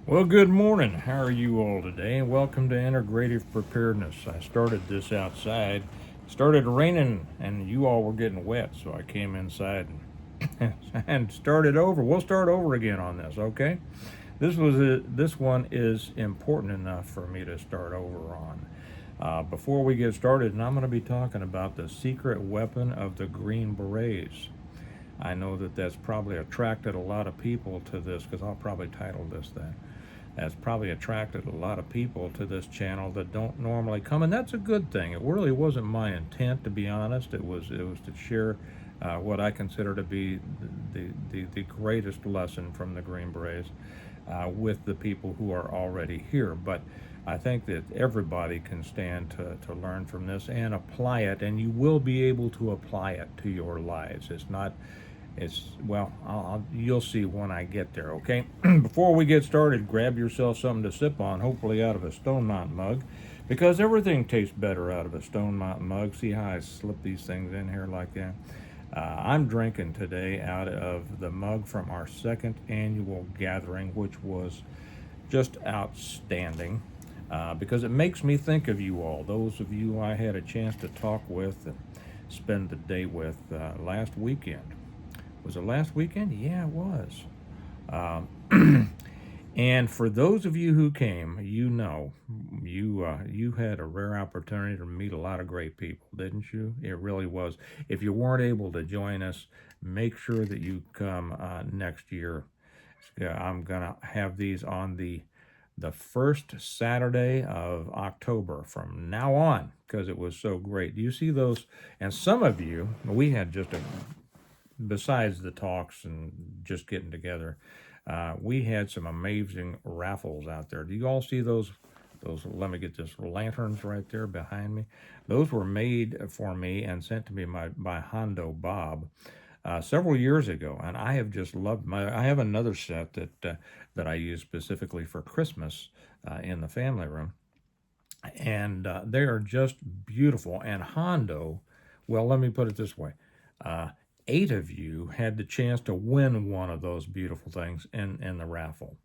Well, good morning. How are you all today? And welcome to Integrative Preparedness. I started this outside. It started raining, and you all were getting wet, so I came inside and started over. We'll start over again on this, okay? This one is important enough for me to start over on. Before we get started, and I'm going to be talking about the secret weapon of the Green Berets. I know that that's probably attracted a lot of people to this because I'll probably title this that. That's probably attracted a lot of people to this channel that don't normally come, and that's a good thing. It really wasn't my intent, to be honest. It was to share what I consider to be the greatest lesson from the Green Berets with the people who are already here. But I think that everybody can stand to learn from this and apply it, and you will be able to apply it to your lives. You'll see when I get there, okay? Before we get started, grab yourself something to sip on, hopefully out of a Stone Mountain mug, because everything tastes better out of a Stone Mountain mug. See how I slip these things in here like that? I'm drinking today out of the mug from our second annual gathering, which was just outstanding. Because it makes me think of you all, those of you I had a chance to talk with and spend the day with last weekend. Was it last weekend? Yeah, it was. And for those of you who came, you had a rare opportunity to meet a lot of great people, didn't you? It really was. If you weren't able to join us, make sure that you come next year. I'm gonna have these on the first Saturday of October from now on because it was so great. Do you see those? And some of you, we had just a besides the talks and just getting together, we had some amazing raffles out there. Do you all see those? Let me get this, lanterns right there behind me. Those were made for me and sent to me by Hondo Bob several years ago, and I have just loved my. I have another set that I use specifically for Christmas in the family room, and they are just beautiful. And Hondo, well, let me put it this way. 8 of you had the chance to win one of those beautiful things in the raffle,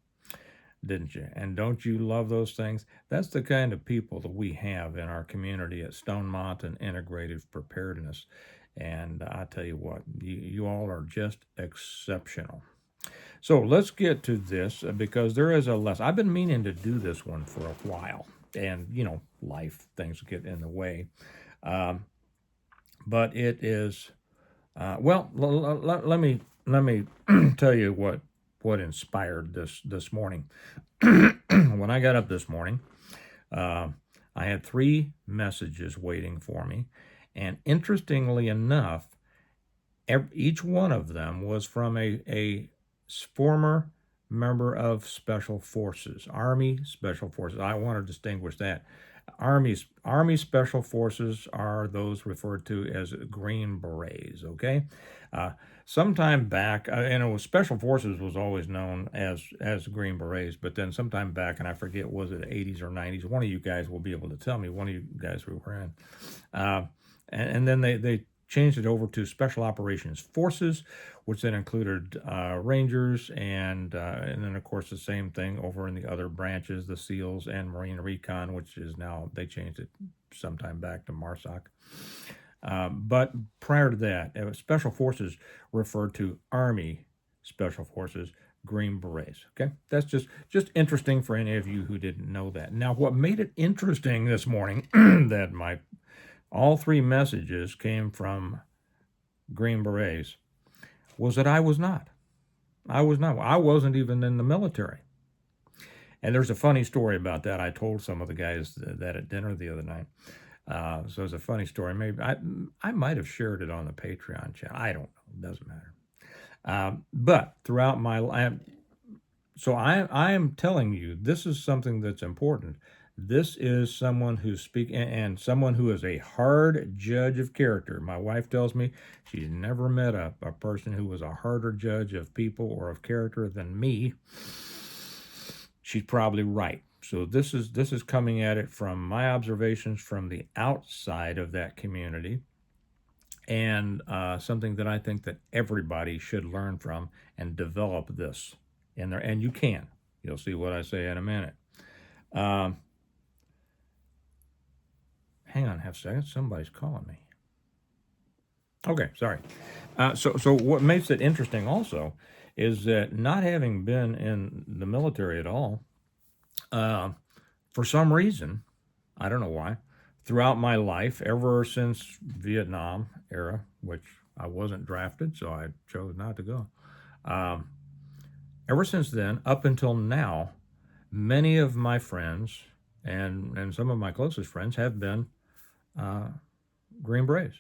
didn't you? And don't you love those things? That's the kind of people that we have in our community at Stone Mountain Integrative Preparedness. And I tell you what, you all are just exceptional. So let's get to this because there is a lesson. I've been meaning to do this one for a while, and life things get in the way. But it is. Let me tell you what inspired this morning. When I got up this morning, I had 3 messages waiting for me, and interestingly enough, each one of them was from a former member of Special Forces, Army Special Forces. I want to distinguish that. Army Special Forces are those referred to as Green Berets, okay? Sometime back, and it was Special Forces was always known as Green Berets, but then sometime back, and I forget, was it 80s or 90s, one of you guys will be able to tell me, one of you guys who were in. And then they changed it over to Special Operations Forces, which then included Rangers, and then, of course, the same thing over in the other branches, the SEALs and Marine Recon, which is now, they changed it sometime back to MARSOC. But prior to that, Special Forces referred to Army Special Forces, Green Berets. Okay, that's just interesting for any of you who didn't know that. Now, what made it interesting this morning that all 3 messages came from Green Berets was that I was not. I wasn't even in the military. And there's a funny story about that. I told some of the guys that at dinner the other night. So it's a funny story. Maybe I might have shared it on the Patreon channel. I don't know. It doesn't matter. But throughout my life, so I am telling you, this is something that's important. This is someone who's speaking, and someone who is a hard judge of character. My wife tells me she's never met a person who was a harder judge of people or of character than me. She's probably right. So this is coming at it from my observations from the outside of that community, and something that I think that everybody should learn from and develop this in there. And you can. You'll see what I say in a minute. Um, hang on half a second. Somebody's calling me. Okay, sorry. So what makes it interesting also is that not having been in the military at all, uh, for some reason, I don't know why, throughout my life, ever since Vietnam era, which I wasn't drafted, so I chose not to go. Um, Ever since then, up until now, many of my friends and some of my closest friends have been uh, Green Berets.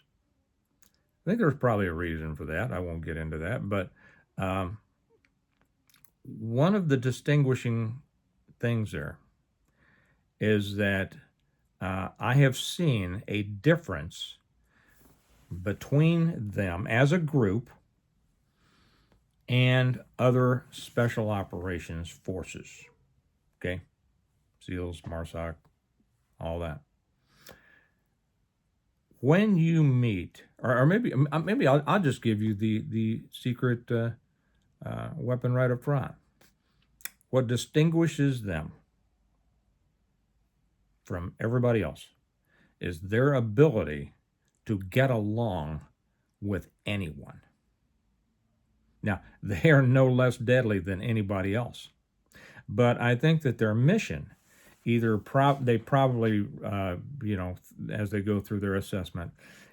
I think there's probably a reason for that. I won't get into that, but um, one of the distinguishing things there is that I have seen a difference between them as a group and other special operations forces. Okay, SEALs, MARSOC, all that. When you meet, or maybe I'll just give you the secret weapon right up front. What distinguishes them from everybody else is their ability to get along with anyone. Now, they are no less deadly than anybody else, but I think that their mission, they probably, as they go through their assessment,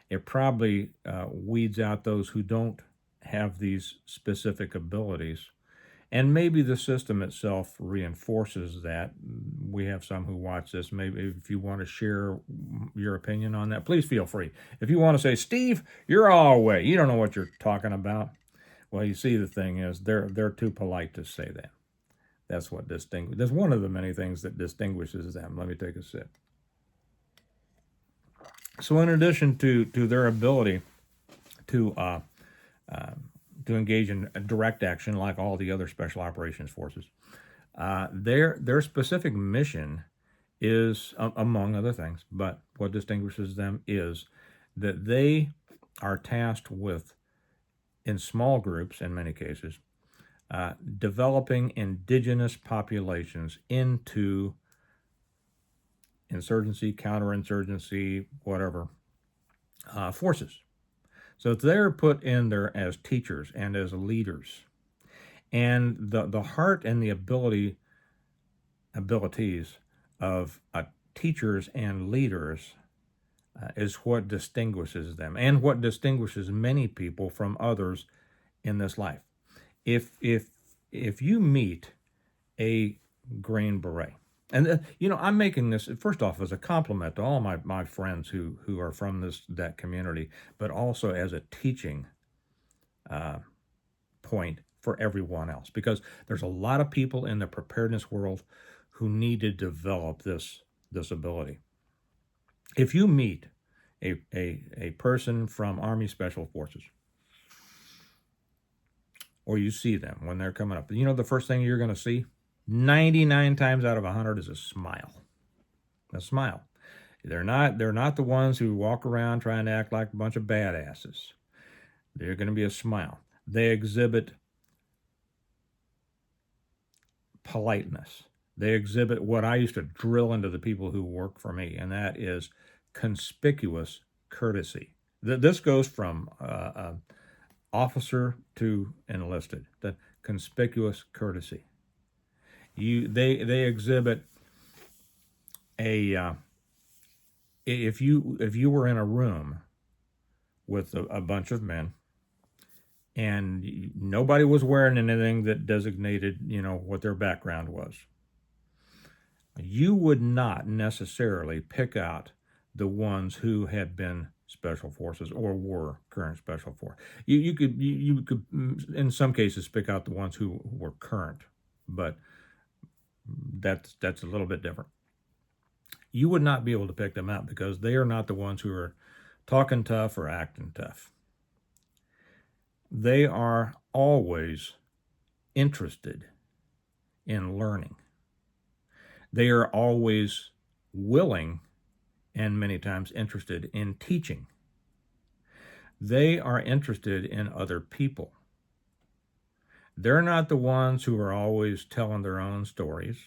it probably weeds out those who don't have these specific abilities. And maybe the system itself reinforces that. We have some who watch this. Maybe if you want to share your opinion on that, please feel free. If you want to say, Steve, you're all away. You don't know what you're talking about. Well, you see, the thing is, they're too polite to say that. That's what distinguishes. That's one of the many things that distinguishes them. Let me take a sip. So, in addition to their ability to to engage in direct action like all the other special operations forces, their specific mission is, among other things, but what distinguishes them is that they are tasked with, in small groups in many cases, developing indigenous populations into insurgency, counterinsurgency, whatever, forces. So they're put in there as teachers and as leaders. And the heart and the abilities of teachers and leaders is what distinguishes them and what distinguishes many people from others in this life. If you meet a Green Beret, and I'm making this first off as a compliment to all my friends who are from that community, but also as a teaching point for everyone else, because there's a lot of people in the preparedness world who need to develop this ability. If you meet a person from Army Special Forces, or you see them when they're coming up, the first thing you're going to see 99 times out of 100 is a smile. A smile. They're not the ones who walk around trying to act like a bunch of badasses. They're going to be a smile. They exhibit politeness. They exhibit what I used to drill into the people who work for me, and that is conspicuous courtesy. This goes from officer to enlisted. The conspicuous courtesy. They exhibit a if you were in a room with a bunch of men and nobody was wearing anything that designated what their background was, you would not necessarily pick out the ones who had been special forces or were current special force. You could in some cases pick out the ones who were current, but that's a little bit different. You would not be able to pick them out because they are not the ones who are talking tough or acting tough. They are always interested in learning. They are always willing and many times interested in teaching. They are interested in other people. They're not the ones who are always telling their own stories.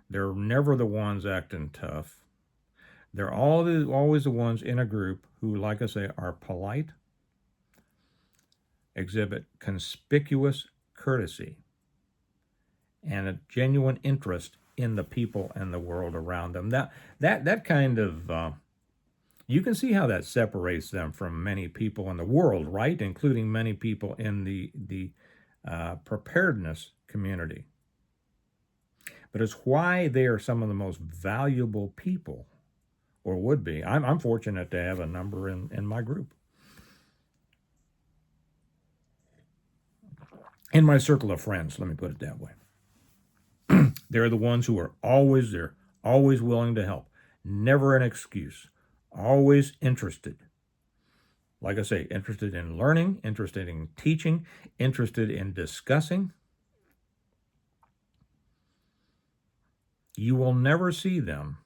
They're never the ones acting tough. They're always the ones in a group who, like I say, are polite, exhibit conspicuous courtesy, and a genuine interest in the people and the world around them. That kind of you can see how that separates them from many people in the world, right? Including many people in the preparedness community. But it's why they are some of the most valuable people, or would be. I'm fortunate to have a number in my group. In my circle of friends, let me put it that way. They're the ones who are always there, always willing to help, never an excuse, always interested. Like I say, interested in learning, interested in teaching, interested in discussing. You will never see them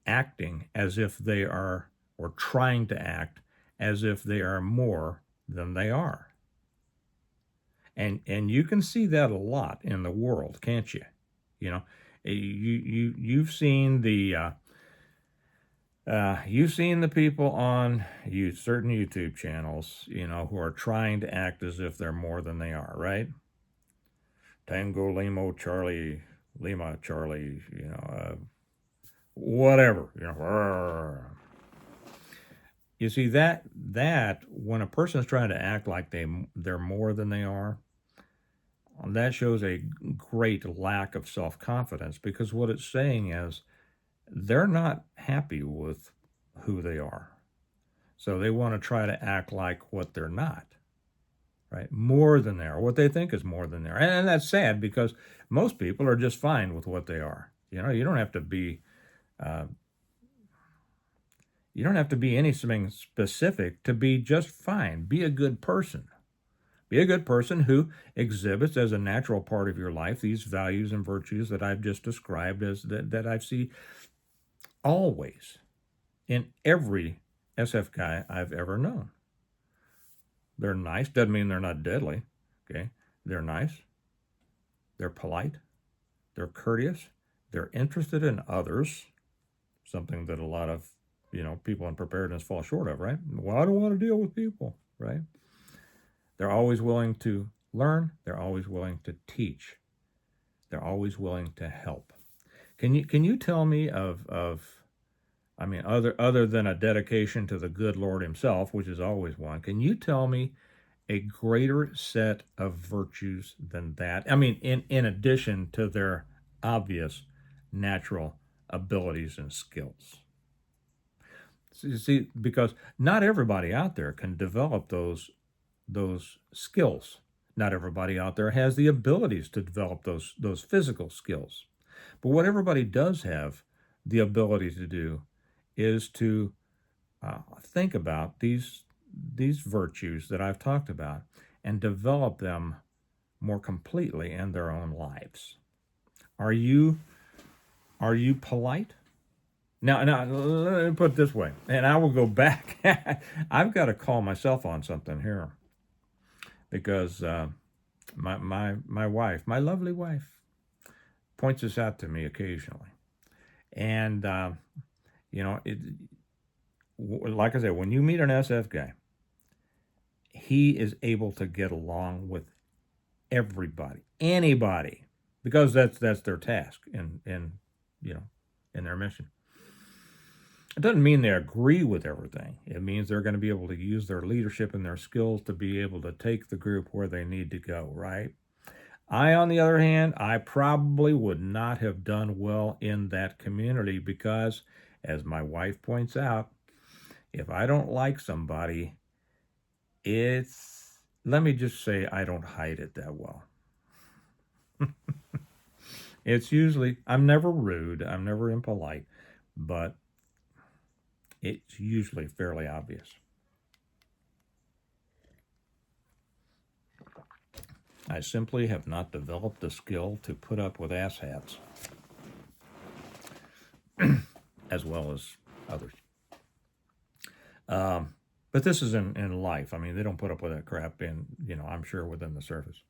acting as if they are, or trying to act as if they are more than they are. And you can see that a lot in the world, can't you? You know, you've seen the people on certain YouTube channels, who are trying to act as if they're more than they are, right? Tango Limo Charlie Lima Charlie, whatever, You see that when a person's trying to act like they're more than they are, that shows a great lack of self-confidence, because what it's saying is they're not happy with who they are. So they want to try to act like what they're not, right? More than they are, what they think is more than they are. And that's sad, because most people are just fine with what they are. You don't have to be anything specific to be just fine. Be a good person. Be a good person who exhibits as a natural part of your life these values and virtues that I've just described, as that I see always in every SF guy I've ever known. They're nice. Doesn't mean they're not deadly. Okay? They're nice. They're polite. They're courteous. They're interested in others, something that a lot of people in preparedness fall short of, right? Well, I don't want to deal with people, right? They're always willing to learn. They're always willing to teach. They're always willing to help. Can you tell me of other than a dedication to the good Lord himself, which is always one, can you tell me a greater set of virtues than that? In addition to their obvious natural abilities and skills. See, because not everybody out there can develop those skills. Not everybody out there has the abilities to develop those physical skills. But what everybody does have the ability to do is to think about these virtues that I've talked about and develop them more completely in their own lives. Are you polite? Now, let me put it this way, and I will go back. I've got to call myself on something here, because my wife, my lovely wife, points this out to me occasionally. And, like I said, when you meet an SF guy, he is able to get along with everybody, anybody, because that's their task in their mission. It doesn't mean they agree with everything. It means they're going to be able to use their leadership and their skills to be able to take the group where they need to go, right? I, on the other hand, I probably would not have done well in that community, because, as my wife points out, if I don't like somebody, let me just say, I don't hide it that well. It's usually, I'm never rude, I'm never impolite, but it's usually fairly obvious. I simply have not developed the skill to put up with asshats, as well as others. But this is in life. I mean, they don't put up with that crap I'm sure within the surface.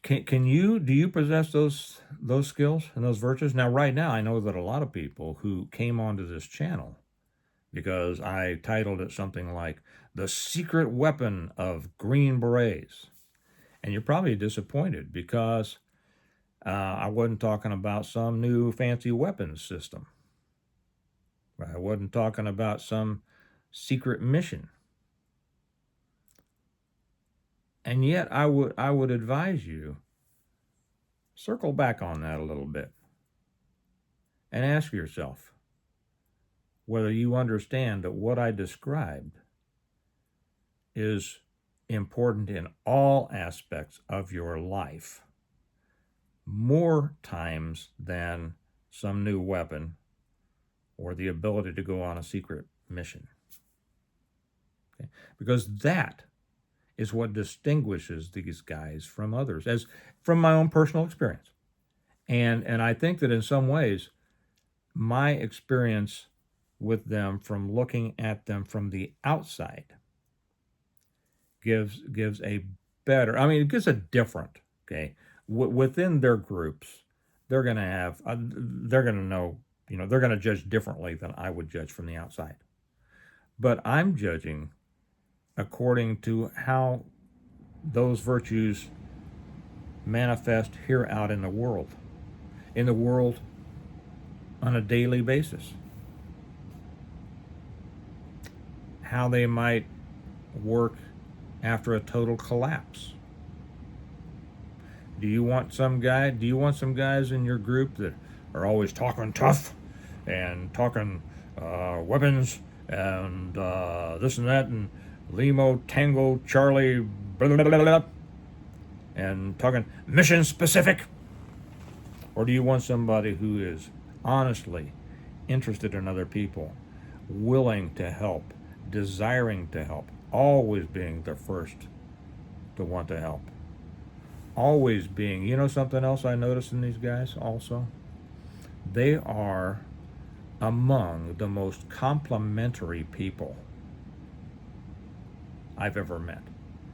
Do you possess those skills and those virtues? Now, right now, I know that a lot of people who came onto this channel because I titled it something like "The Secret Weapon of Green Berets," and you're probably disappointed because I wasn't talking about some new fancy weapons system. I wasn't talking about some secret mission. And yet I would advise you circle back on that a little bit and ask yourself whether you understand that what I described is important in all aspects of your life, more times than some new weapon or the ability to go on a secret mission. Okay? Because that is what distinguishes these guys from others, as from my own personal experience. And I think that in some ways, my experience with them from looking at them from the outside gives a better, I mean, it gives a different, okay, within their groups, they're going to have, they're going to know, they're going to judge differently than I would judge from the outside. But I'm judging according to how those virtues manifest here out in the world on a daily basis. How they might work after a total collapse. Do you want some guys in your group that are always talking tough and talking weapons and this and that and Limo, Tango, Charlie, blah, blah, blah, blah, and talking mission specific? Or do you want somebody who is honestly interested in other people, willing to help, desiring to help, always being the first to want to help? Always being, something else I noticed in these guys also? They are among the most complimentary people I've ever met.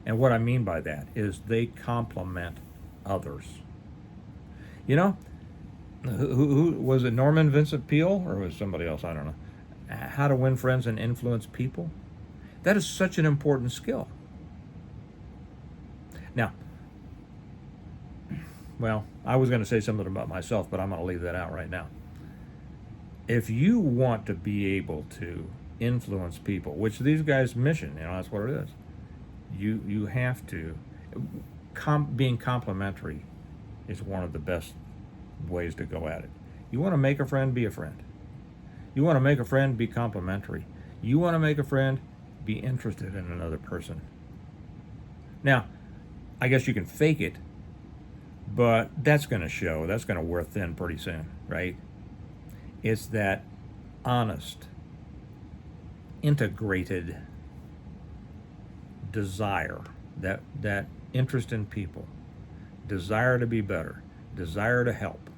And what I mean by that is they compliment others. Who was it, Norman Vincent Peale, or was it somebody else? I don't know. How to Win Friends and Influence People. That is such an important skill. Now, well, I was going to say something about myself, but I'm going to leave that out right now. If you want to be able to influence people, which these guys' mission, that's what it is, you have to, being complimentary is one of the best ways to go at it. You want to make a friend, be a friend. You want to make a friend, be complimentary. You want to make a friend, be interested in another person. Now, I guess you can fake it, but that's going to show. That's going to wear thin pretty soon, right? It's that honest, integrated desire, that interest in people, desire to be better, desire to help,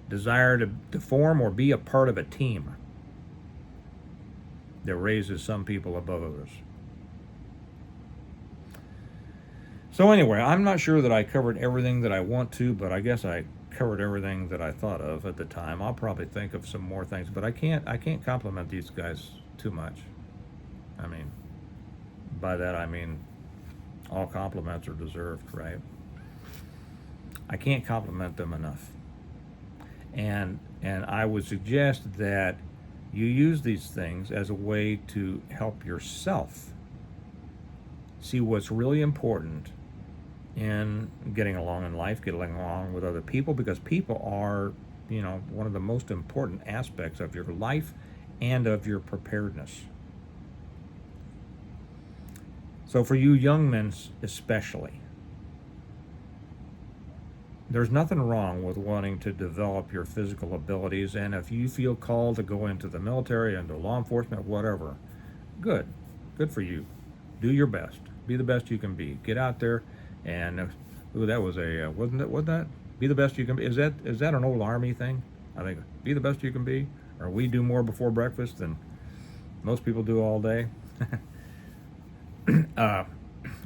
desire to form or be a part of a team that raises some people above others. So anyway, I'm not sure that I covered everything that I want to, but I guess I covered everything that I thought of at the time. I'll probably think of some more things, but I can't compliment these guys too much. I mean, by that I mean all compliments are deserved, right? I can't compliment them enough. And I would suggest that you use these things as a way to help yourself see what's really important in getting along in life, getting along with other people, because people are, one of the most important aspects of your life and of your preparedness. So for you young men especially, there's nothing wrong with wanting to develop your physical abilities, and if you feel called to go into the military, into law enforcement, whatever, good for you. Do your best. Be the best you can be. Get out there and, that was a, wasn't that? Be the best you can be. Is that an old Army thing? I think, be the best you can be, or we do more before breakfast than Most people do all day.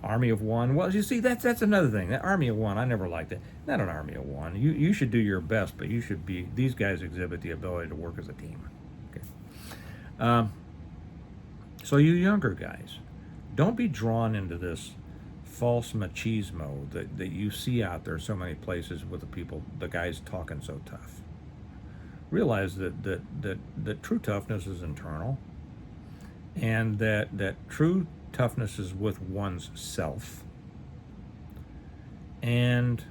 Army of one. Well, you see, that's another thing. That army of one, I never liked it. Not an army of one. You should do your best, but you should be. These guys exhibit the ability to work as a team. Okay. So you younger guys, don't be drawn into this false machismo that you see out there so many places with the guys talking so tough. Realize that true toughness is internal, and that true toughness is with one's self, and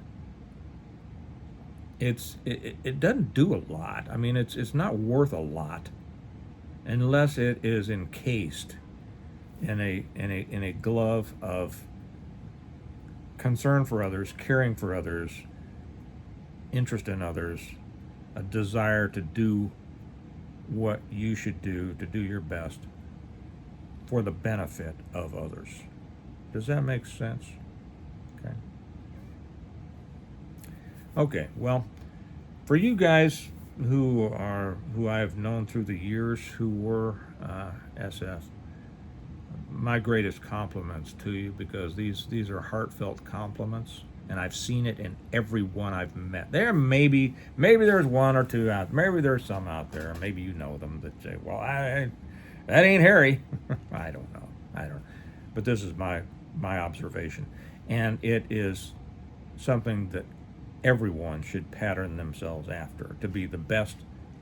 it doesn't do a lot. I mean, it's not worth a lot unless it is encased in a glove of concern for others, caring for others, interest in others, a desire to do what you should do, to do your best for the benefit of others. Does that make sense? Okay. Okay, well, for you guys who I've known through the years who were SF, my greatest compliments to you, because these are heartfelt compliments, and I've seen it in everyone I've met. There maybe there's one or two out, maybe there's some out there, maybe you know them, that say, well, that ain't Harry. I don't know. But this is my observation, and it is something that everyone should pattern themselves after, to be the best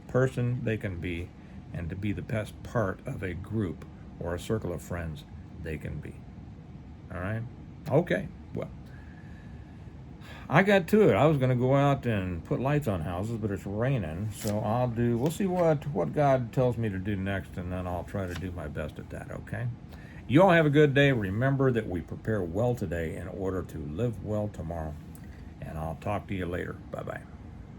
person they can be, and to be the best part of a group or a circle of friends they can be. All right? Okay, well, I got to it. I was going to go out and put lights on houses, but it's raining, so we'll see what God tells me to do next, and then I'll try to do my best at that, okay? You all have a good day. Remember that we prepare well today in order to live well tomorrow, and I'll talk to you later. Bye-bye.